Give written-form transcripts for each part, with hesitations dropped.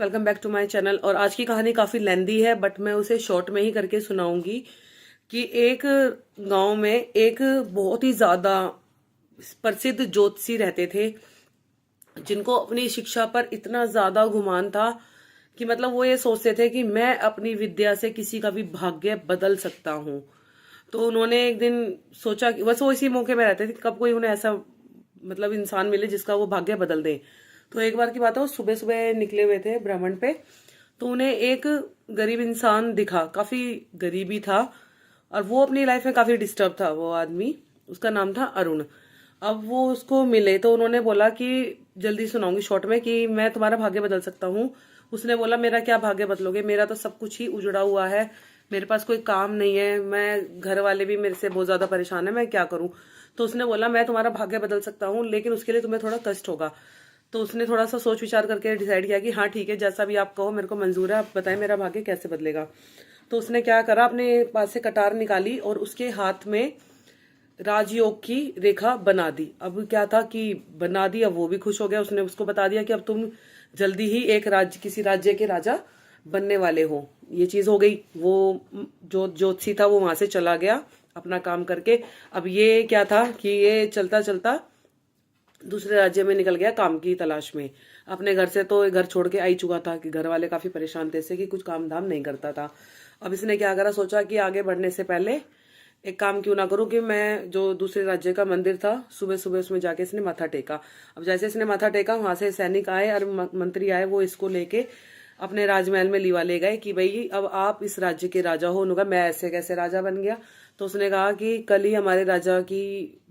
Welcome back to my channel. और आज की कहानी काफ़ी लेंदी है बट मैं उसे शॉर्ट में ही करके सुनाऊंगी कि एक गांव में एक बहुत ही ज़्यादा प्रसिद्ध ज्योतिषी रहते थे जिनको अपनी शिक्षा पर इतना ज़्यादा गुमान था कि मतलब वो ये सोचते थे कि मैं अपनी विद्या से किसी का भी भाग्य बदल सकता हूँ। तो उन्होंने एक दिन सोचा कि बस वो इसी मौके में रहते थे, कब कोई उन्हें ऐसा मतलब इंसान मिले जिसका वो भाग्य बदल दे। तो एक बार की बात है, वो सुबह सुबह निकले हुए थे भ्रमण पे, तो उन्हें एक गरीब इंसान दिखा, काफी गरीबी था और वो अपनी लाइफ में काफी डिस्टर्ब था वो आदमी। उसका नाम था अरुण। अब वो उसको मिले तो उन्होंने बोला कि जल्दी सुनाऊंगी शॉर्ट में कि मैं तुम्हारा भाग्य बदल सकता हूँ। उसने बोला मेरा क्या भाग्य बदलोगे, मेरा तो सब कुछ ही उजड़ा हुआ है, मेरे पास कोई काम नहीं है, मैं घर वाले भी मेरे से बहुत ज्यादा परेशान है, मैं क्या करूं। तो उसने बोला मैं तुम्हारा भाग्य बदल सकता हूँ लेकिन उसके लिए तुम्हें थोड़ा कष्ट होगा। तो उसने थोड़ा सा सोच विचार करके डिसाइड किया कि हाँ ठीक है, जैसा भी आप कहो मेरे को मंजूर है, आप बताएं मेरा भाग्य कैसे बदलेगा। तो उसने क्या करा, अपने पास से कटार निकाली और उसके हाथ में राजयोग की रेखा बना दी। अब क्या था कि बना दी, अब वो भी खुश हो गया। उसने उसको बता दिया कि अब तुम जल्दी ही एक राज्य, किसी राज्य के राजा बनने वाले हो। ये चीज हो गई। वो जो ज्योतिषी था वो वहां से चला गया अपना काम करके। अब ये क्या था कि ये चलता चलता दूसरे राज्य में निकल गया काम की तलाश में। अपने घर से तो घर छोड़ के आ ही चुका था कि घर वाले काफी परेशान थे इससे कि कुछ काम धाम नहीं करता था। अब इसने क्या करा, सोचा कि आगे बढ़ने से पहले एक काम क्यों ना करूं कि मैं जो दूसरे राज्य का मंदिर था सुबह सुबह उसमें जाके इसने माथा टेका। अब जैसे इसने माथा टेका वहां से सैनिक आए और मंत्री आए, वो इसको लेके अपने राजमहल में लिवा ले गए कि भाई अब आप इस राज्य के राजा हो। उन्होंने कहा मैं ऐसे कैसे राजा बन गया। तो उसने कहा कि कल ही हमारे राजा की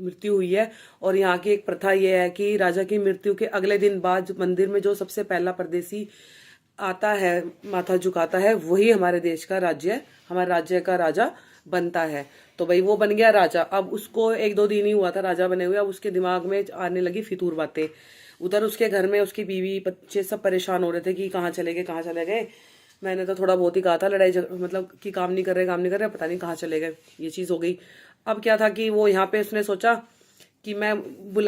मृत्यु हुई है और यहाँ की एक प्रथा यह है कि राजा की मृत्यु के अगले दिन बाद मंदिर में जो सबसे पहला परदेसी आता है, माथा झुकाता है, वही हमारे देश का राज्य, हमारे राज्य का राजा बनता है। तो भाई वो बन गया राजा। अब उसको एक दो दिन ही हुआ था राजा बने हुए, अब उसके दिमाग में आने लगी फितूर बातें। उधर उसके घर में उसकी बीवी बच्चे सब परेशान हो रहे थे कि कहाँ चले गए, कहाँ चले गए। मैंने तो थोड़ा बहुत ही कहा था लड़ाई मतलब कि काम नहीं कर रहे, काम नहीं कर रहे, पता नहीं कहाँ चले गए। ये चीज हो गई। अब क्या था कि वो यहाँ पे उसने सोचा कि मैं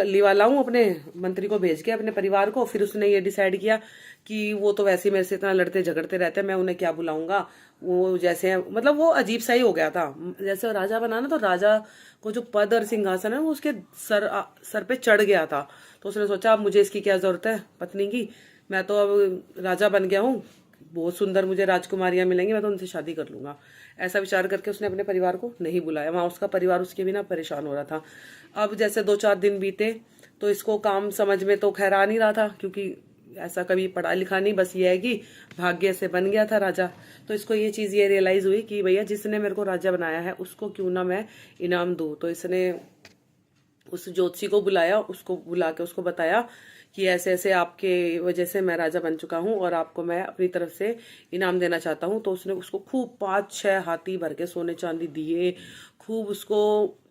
लिवा लाऊं अपने मंत्री को भेज के अपने परिवार को। फिर उसने ये डिसाइड किया कि वो तो वैसे ही मेरे से इतना लड़ते झगड़ते रहते हैं, मैं उन्हें क्या बुलाऊंगा। वो जैसे मतलब वो अजीब सा ही हो गया था। जैसे राजा बना ना तो राजा को जो पद और सिंहासन है वो उसके सर पे चढ़ गया था। तो उसने सोचा अब मुझे इसकी क्या जरूरत है पत्नी की, मैं तो अब राजा बन गया हूँ, बहुत सुंदर मुझे राजकुमारियां मिलेंगी, मैं तो उनसे शादी कर लूंगा। ऐसा विचार करके उसने अपने परिवार को नहीं बुलाया। वहां उसका परिवार उसके बिना परेशान हो रहा था। अब जैसे 2-4 दिन बीते तो इसको काम समझ में तो खैर आ नहीं रहा था क्योंकि ऐसा कभी पढ़ा लिखा नहीं, बस ये है कि भाग्य से बन गया था राजा। तो इसको ये चीज ये रियलाइज हुई कि भैया जिसने मेरे को राजा बनाया है उसको क्यों ना मैं इनाम दूं। तो इसने उस ज्योतिषी को बुलाया, उसको बुला के उसको बताया कि ऐसे ऐसे आपके वजह से मैं राजा बन चुका हूँ और आपको मैं अपनी तरफ से इनाम देना चाहता हूँ। तो उसने उसको खूब 5-6 हाथी भर के सोने चांदी दिए, खूब उसको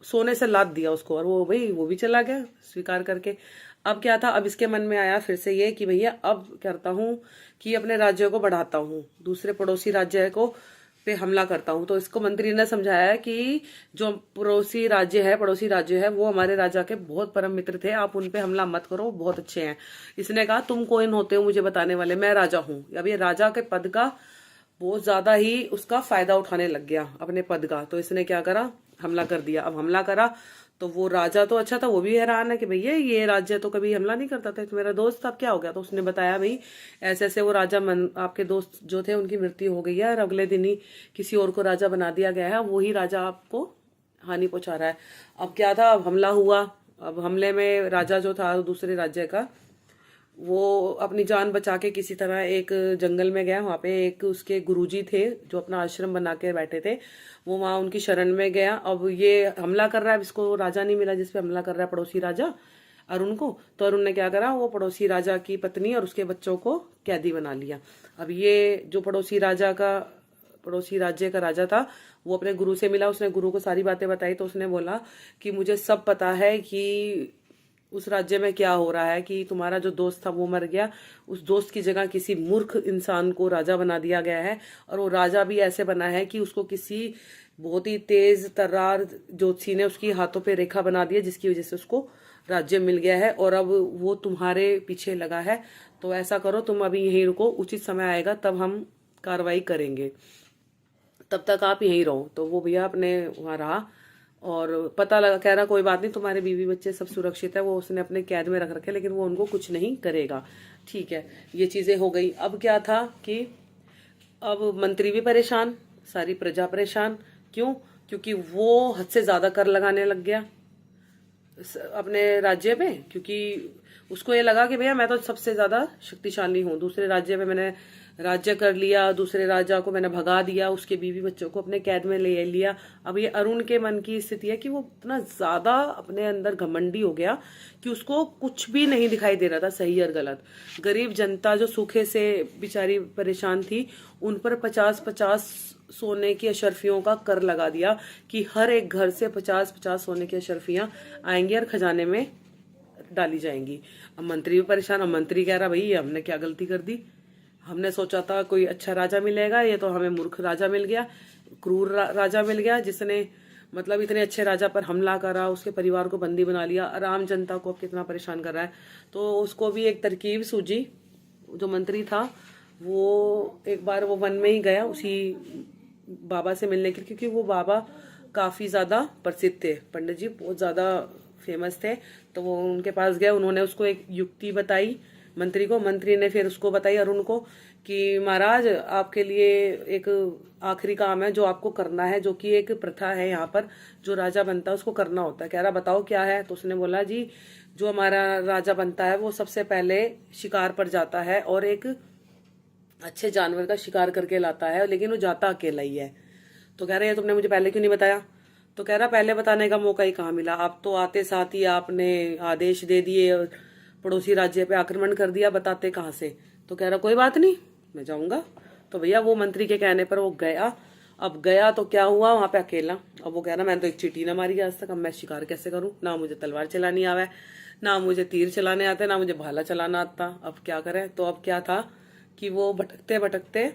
सोने से लाद दिया उसको, और वो भाई वो भी चला गया स्वीकार करके। अब क्या था, अब इसके मन में आया फिर से ये कि भैया अब करता हूँ कि अपने राज्य को बढ़ाता हूँ, दूसरे पड़ोसी राज्य को पे हमला करता हूँ। तो इसको मंत्री ने समझाया कि जो पड़ोसी राज्य है वो हमारे राजा के बहुत परम मित्र थे, आप उन पे हमला मत करो, बहुत अच्छे हैं। इसने कहा तुम कौन होते हो मुझे बताने वाले, मैं राजा हूँ। अब ये राजा के पद का बहुत ज्यादा ही उसका फायदा उठाने लग गया अपने पद का। तो इसने क्या करा, हमला कर दिया। अब हमला करा तो वो राजा तो अच्छा था, वो भी हैरान है कि भैया ये राज्य तो कभी हमला नहीं करता था, तो मेरा दोस्त अब क्या हो गया। तो उसने बताया भाई ऐसे ऐसे वो राजा आपके दोस्त जो थे उनकी मृत्यु हो गई है और अगले दिन ही किसी और को राजा बना दिया गया है, वही राजा आपको हानि पहुंचा रहा है। अब क्या था, अब हमला हुआ। अब हमले में राजा जो था दूसरे राज्य का, वो अपनी जान बचा के किसी तरह एक जंगल में गया। वहां पे एक उसके गुरुजी थे जो अपना आश्रम बना के बैठे थे, वो वहां उनकी शरण में गया। अब ये हमला कर रहा है, इसको राजा नहीं मिला जिसपे हमला कर रहा है, पड़ोसी राजा अरुण को। तो अरुण ने क्या करा, वो पड़ोसी राजा की पत्नी और उसके बच्चों को कैदी बना लिया। अब ये जो पड़ोसी राज्य का राजा था वो अपने गुरु से मिला, उसने गुरु को सारी बातें बताई। तो उसने बोला कि मुझे सब पता है कि उस राज्य में क्या हो रहा है, कि तुम्हारा जो दोस्त था वो मर गया, उस दोस्त की जगह किसी मूर्ख इंसान को राजा बना दिया गया है, और वो राजा भी ऐसे बना है कि उसको किसी बहुत ही तेज तर्रार ज्योतिषी ने उसकी हाथों पे रेखा बना दी है जिसकी वजह से उसको राज्य मिल गया है और अब वो तुम्हारे पीछे लगा है। तो ऐसा करो, तुम अभी यहीं रुको, उचित समय आएगा तब हम कार्रवाई करेंगे, तब तक आप यहीं रहो। तो वो भैया अपने वहाँ रहा और पता लगा, कह रहा कोई बात नहीं, तुम्हारे बीवी बच्चे सब सुरक्षित है, वो उसने अपने कैद में रख रखे, लेकिन वो उनको कुछ नहीं करेगा। ठीक है, ये चीजें हो गई। अब क्या था कि अब मंत्री भी परेशान, सारी प्रजा परेशान। क्यों? क्योंकि वो हद से ज्यादा कर लगाने लग गया अपने राज्य पे, क्योंकि उसको ये लगा कि भैया मैं तो सबसे ज्यादा शक्तिशाली हूँ, दूसरे राज्य में मैंने राज्य कर लिया, दूसरे राजा को मैंने भगा दिया, उसके बीवी बच्चों को अपने कैद में ले लिया। अब ये अरुण के मन की स्थिति है कि वो इतना ज्यादा अपने अंदर घमंडी हो गया कि उसको कुछ भी नहीं दिखाई दे रहा था सही और गलत। गरीब जनता जो सूखे से बेचारी परेशान थी, उन पर 50-50 सोने की अशर्फियों का कर लगा दिया कि हर एक घर से 50-50 सोने की अशर्फियां आएंगी और खजाने में डाली जाएंगी। अब मंत्री भी परेशान। अब मंत्री कह रहा भाई हमने क्या गलती कर दी, हमने सोचा था कोई अच्छा राजा मिलेगा, ये तो हमें मूर्ख राजा मिल गया, क्रूर राजा मिल गया, जिसने मतलब इतने अच्छे राजा पर हमला करा, उसके परिवार को बंदी बना लिया, आम जनता को अब कितना परेशान कर रहा है। तो उसको भी एक तरकीब सूझी। जो मंत्री था वो एक बार वो वन में ही गया उसी बाबा से मिलने के लिए, क्योंकि वो बाबा काफी ज्यादा प्रसिद्ध थे, पंडित जी बहुत ज्यादा फेमस थे। तो वो उनके पास गया, उन्होंने उसको एक युक्ति बताई मंत्री को। मंत्री ने फिर उसको बताई अरुण को कि महाराज आपके लिए एक आखिरी काम है जो आपको करना है, जो कि एक प्रथा है यहाँ पर, जो राजा बनता है उसको करना होता है। कह रहा बताओ क्या है? तो उसने बोला जी जो हमारा राजा बनता है वो सबसे पहले शिकार पर जाता है और एक अच्छे जानवर का शिकार करके लाता है, लेकिन वो जाता अकेला ही है। तो कह रहे हैं तुमने मुझे पहले क्यों नहीं बताया? तो कह रहा पहले बताने का मौका ही कहाँ मिला, आप तो आते साथ ही आपने आदेश दे दिए, पड़ोसी राज्य पे आक्रमण कर दिया, बताते कहाँ से? तो कह रहा कोई बात नहीं मैं जाऊंगा। तो भैया वो मंत्री के कहने पर वो गया। अब गया तो क्या हुआ वहां पे अकेला। अब वो कह रहा मैंने तो एक चींटी ना मारी आज तक, अब मैं शिकार कैसे करूं, ना मुझे तलवार चलानी आवे, ना मुझे तीर चलाने आते, ना मुझे भाला चलाना आता, अब क्या करें? तो अब क्या था कि वो भटकते भटकते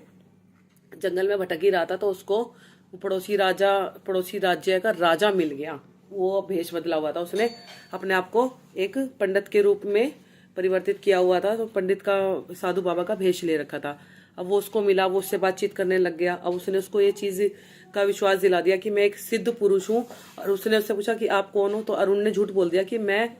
जंगल में भटक ही रहा था, तो उसको पड़ोसी राज्य का राजा मिल गया। वो भेष बदला हुआ था, उसने अपने आप को एक पंडित के रूप में परिवर्तित किया हुआ था, तो पंडित का साधु बाबा का भेष ले रखा था। अब वो उसको मिला, वो उससे बातचीत करने लग गया। अब उसने उसको ये चीज का विश्वास दिला दिया कि मैं एक सिद्ध पुरुष हूँ। और उसने उससे पूछा कि आप कौन हो? तो अरुण ने झूठ बोल दिया कि मैं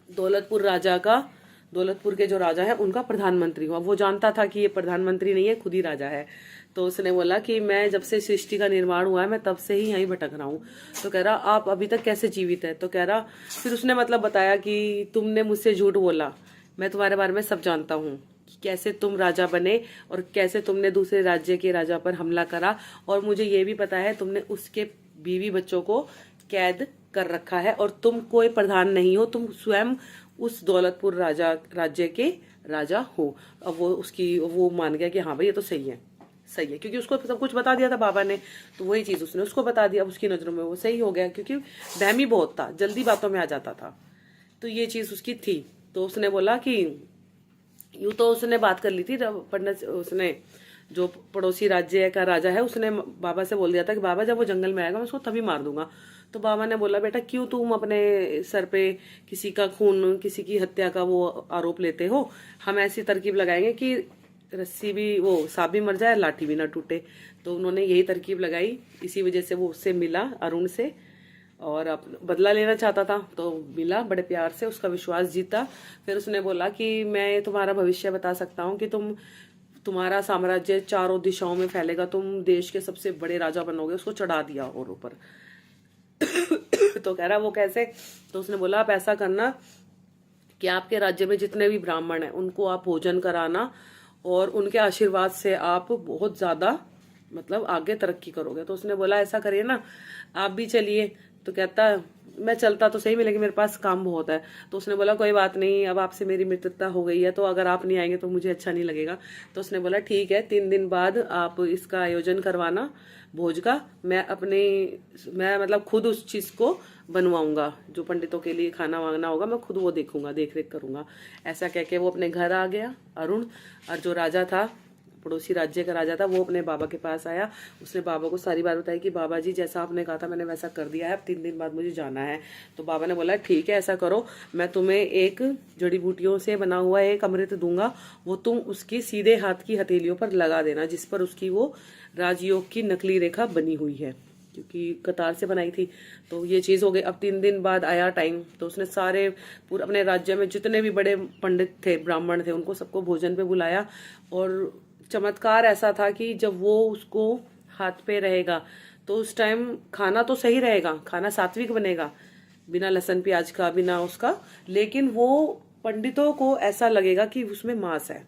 दौलतपुर के जो राजा है उनका प्रधानमंत्री हूँ। अब वो जानता था कि ये प्रधानमंत्री नहीं है, खुद ही राजा है। तो उसने बोला कि मैं जब से सृष्टि का निर्माण हुआ है मैं तब से ही यहीं भटक रहा हूँ। तो कह रहा आप अभी तक कैसे जीवित है? तो कह रहा फिर उसने मतलब बताया कि तुमने मुझसे झूठ बोला, मैं तुम्हारे बारे में सब जानता हूँ, कैसे तुम राजा बने और कैसे तुमने दूसरे राज्य के राजा पर हमला करा, और मुझे ये भी पता है तुमने उसके बीवी बच्चों को कैद कर रखा है, और तुम कोई प्रधान नहीं हो, तुम स्वयं उस दौलतपुर राज्य के राजा हो। अब वो मान गया कि हाँ भाई ये तो सही है, क्योंकि उसको सब कुछ बता दिया था बाबा ने, तो वही चीज उसने उसको बता दिया। उसकी नजरों में वो सही हो गया, क्योंकि बहमी बहुत था, जल्दी बातों में आ जाता था, तो ये चीज उसकी थी। तो उसने बोला कि यूं तो उसने बात कर ली थी पंडित, उसने जो पड़ोसी राज्य का राजा है उसने बाबा से बोल दिया था कि बाबा जब वो जंगल में आएगा मैं उसको तभी मार दूंगा। तो बाबा ने बोला बेटा क्यों तुम अपने सर पे किसी का खून, किसी की हत्या का वो आरोप लेते हो? हम ऐसी तरकीब लगाएंगे कि रस्सी भी, वो सांप भी मर जाए, लाठी भी ना टूटे। तो उन्होंने यही तरकीब लगाई। इसी वजह से वो उससे मिला, अरुण से, और बदला लेना चाहता था, तो मिला, बड़े प्यार से उसका विश्वास जीता। फिर उसने बोला कि मैं तुम्हारा भविष्य बता सकता हूँ कि तुम्हारा साम्राज्य चारों दिशाओं में फैलेगा, तुम देश के सबसे बड़े राजा बनोगे। उसको चढ़ा दिया और ऊपर। तो कह रहा वो कैसे? तो उसने बोला आप ऐसा करना कि आपके राज्य में जितने भी ब्राह्मण हैं उनको आप भोजन कराना, और उनके आशीर्वाद से आप बहुत ज्यादा मतलब आगे तरक्की करोगे। तो उसने बोला ऐसा करिए ना, आप भी चलिए। तो कहता मैं चलता तो सही, लेकिन मेरे पास काम बहुत है। तो उसने बोला कोई बात नहीं, अब आपसे मेरी मित्रता हो गई है, तो अगर आप नहीं आएंगे तो मुझे अच्छा नहीं लगेगा। तो उसने बोला ठीक है, 3 दिन बाद आप इसका आयोजन करवाना भोज का, मैं मतलब खुद उस चीज को बनवाऊंगा, जो पंडितों के लिए खाना वांगना होगा मैं खुद वो देखूंगा, देख रेख करूंगा। ऐसा कह के वो अपने घर आ गया अरुण। और जो राजा था पड़ोसी राज्य का राजा था, वो अपने बाबा के पास आया। उसने बाबा को सारी बात बताई कि बाबा जी जैसा आपने कहा था मैंने वैसा कर दिया है, अब 3 दिन बाद मुझे जाना है। तो बाबा ने बोला ठीक है ऐसा करो, मैं तुम्हें एक जड़ी बूटियों से बना हुआ एक अमृत दूंगा, वो तुम उसकी सीधे हाथ की हथेलियों पर लगा देना, जिस पर उसकी वो राजयोग की नकली रेखा बनी हुई है, क्योंकि कतार से बनाई थी। तो ये चीज़ हो गई। अब 3 दिन बाद आया टाइम, तो उसने सारे पूरे अपने राज्य में जितने भी बड़े पंडित थे, ब्राह्मण थे, उनको सबको भोजन पे बुलाया। और चमत्कार ऐसा था कि जब वो उसको हाथ पे रहेगा तो उस टाइम खाना तो सही रहेगा, खाना सात्विक बनेगा, बिना लहसुन प्याज का, बिना उसका, लेकिन वो पंडितों को ऐसा लगेगा कि उसमें मांस है।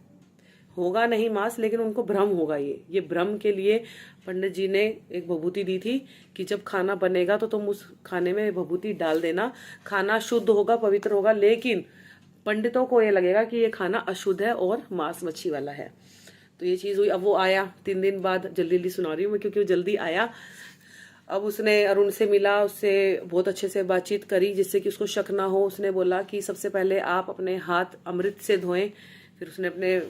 होगा नहीं मांस, लेकिन उनको भ्रम होगा। ये भ्रम के लिए पंडित जी ने एक भभूति दी थी कि जब खाना बनेगा तो तुम उस खाने में भभूति डाल देना, खाना शुद्ध होगा, पवित्र होगा, लेकिन पंडितों को ये लगेगा कि ये खाना अशुद्ध है और मांस मच्छी वाला है। तो ये चीज़ हुई। अब वो आया 3 दिन बाद, जल्दी जल्दी सुना रही हूँ मैं क्योंकि वो जल्दी आया। अब उसने अरुण से मिला, उससे बहुत अच्छे से बातचीत करी जिससे कि उसको शक ना हो। उसने बोला कि सबसे पहले आप अपने हाथ अमृत से धोएं। फिर उसने अपने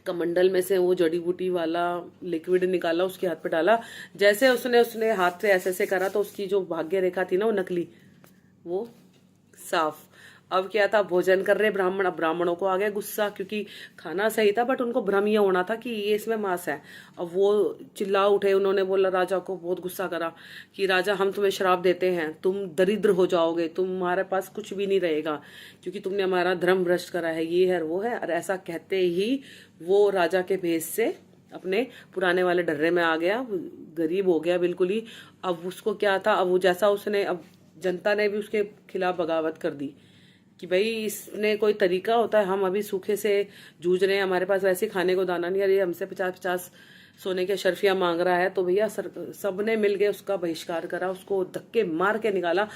कमंडल में से वो जड़ी बूटी वाला लिक्विड निकाला, उसके हाथ पे डाला। जैसे उसने हाथ से ऐसे ऐसे करा तो उसकी जो भाग्य रेखा थी ना, वो नकली, वो साफ। अब क्या था, भोजन कर रहे ब्राह्मण, अब ब्राह्मणों को आ गया गुस्सा, क्योंकि खाना सही था बट उनको भ्रम ये होना था कि ये इसमें मांस है। अब वो चिल्ला उठे, उन्होंने बोला, राजा को बहुत गुस्सा करा कि राजा हम तुम्हें श्राप देते हैं, तुम दरिद्र हो जाओगे, तुम्हारे पास कुछ भी नहीं रहेगा, क्योंकि तुमने हमारा धर्म भ्रष्ट करा है, ये है वो है। और ऐसा कहते ही वो राजा के भेष से अपने पुराने वाले डर्रे में आ गया, गरीब हो गया बिल्कुल ही। अब उसको क्या था, अब वो जैसा उसने, अब जनता ने भी उसके खिलाफ बगावत कर दी कि भाई इसने कोई तरीका होता है, हम अभी सूखे से जूझ रहे हैं, हमारे पास वैसे खाने को दाना नहीं, अरे हमसे 50-50 सोने के शर्फिया मांग रहा है। तो भैया सबने मिल के उसका बहिष्कार करा, उसको धक्के मार के निकाला।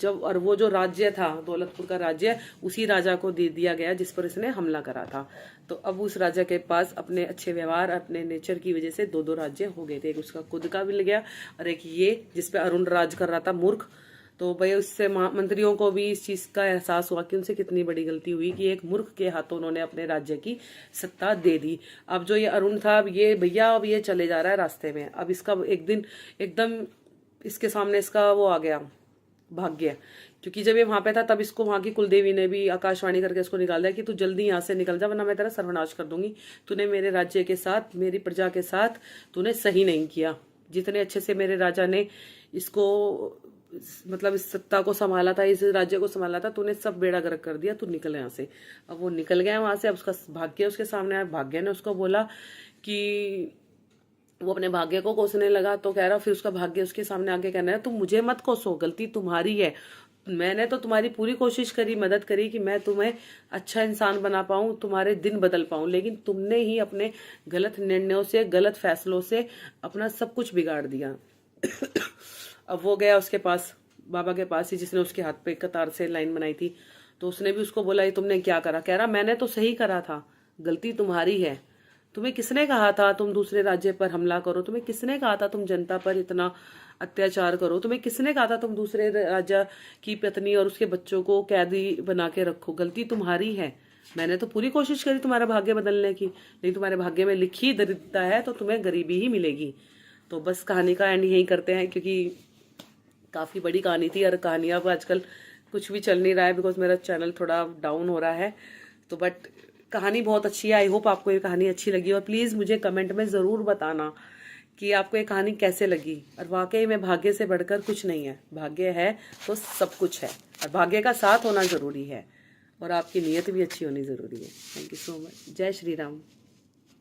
और वो जो राज्य था, दौलतपुर का राज्य, उसी राजा को दे दिया गया जिस पर इसने हमला करा था। तो अब उस राजा के पास अपने अच्छे व्यवहार, अपने नेचर की वजह से 2 राज्य हो गए थे। एक उसका खुद का मिल गया और एक ये जिसपे अरुण राज कर रहा था, मूर्ख। तो भाई उससे मंत्रियों को भी इस चीज का एहसास हुआ कि उनसे कितनी बड़ी गलती हुई कि एक मूर्ख के हाथों उन्होंने अपने राज्य की सत्ता दे दी। अब जो ये अरुण था, अब ये भैया अब ये चले जा रहा है रास्ते में। अब इसका एक दिन एकदम इसके सामने इसका वो आ गया भाग्य, क्योंकि जब ये वहां पे था तब इसको वहां की कुलदेवी ने भी आकाशवाणी करके इसको निकाल दिया कि तू जल्दी यहाँ से निकल जा, वरना मैं तेरा सर्वनाश कर दूंगी। तूने मेरे राज्य के साथ, मेरी प्रजा के साथ तूने सही नहीं किया। जितने अच्छे से मेरे राजा ने इसको, मतलब इस सत्ता को संभाला था, इस राज्य को संभाला था, तूने सब बेड़ा गर्क कर दिया, तू निकल यहाँ से। अब वो निकल गया वहां से। अब उसका भाग्य उसके सामने आया। भाग्य ने उसको बोला कि वो अपने भाग्य को कोसने लगा। तो कह रहा, फिर उसका भाग्य उसके सामने आके कहना है, तुम मुझे मत कोसो, गलती तुम्हारी है, मैंने तो तुम्हारी पूरी कोशिश करी, मदद करी कि मैं तुम्हें अच्छा इंसान बना पाऊं, तुम्हारे दिन बदल पाऊं, लेकिन तुमने ही अपने गलत निर्णयों से, गलत फैसलों से अपना सब कुछ बिगाड़ दिया। अब वो गया उसके पास, बाबा के पास ही, जिसने उसके हाथ पे कतार से लाइन बनाई थी। तो उसने भी उसको बोला, ये तुमने क्या करा? कह रहा, मैंने तो सही करा था, गलती तुम्हारी है। तुम्हें किसने कहा था तुम दूसरे राज्य पर हमला करो? तुम्हें किसने कहा था तुम जनता पर इतना अत्याचार करो? तुम्हें किसने कहा था तुम दूसरे राजा की पत्नी और उसके बच्चों को कैदी बना के रखो? गलती तुम्हारी है। मैंने तो पूरी कोशिश करी तुम्हारा भाग्य बदलने की, लेकिन तुम्हारे भाग्य में लिखी दरिद्रता है, तो तुम्हें गरीबी ही मिलेगी। तो बस कहानी का एंड यही करते हैं, क्योंकि काफ़ी बड़ी कहानी थी और कहानियाँ अब आजकल कुछ भी चल नहीं रहा है, बिकॉज मेरा चैनल थोड़ा डाउन हो रहा है। तो बट कहानी बहुत अच्छी है। आई होप आपको ये कहानी अच्छी लगी, और प्लीज़ मुझे कमेंट में ज़रूर बताना कि आपको ये कहानी कैसे लगी। और वाकई में भाग्य से बढ़कर कुछ नहीं है, भाग्य है तो सब कुछ है, और भाग्य का साथ होना ज़रूरी है, और आपकी नीयत भी अच्छी होनी ज़रूरी है। Thank you so much. जय श्री राम।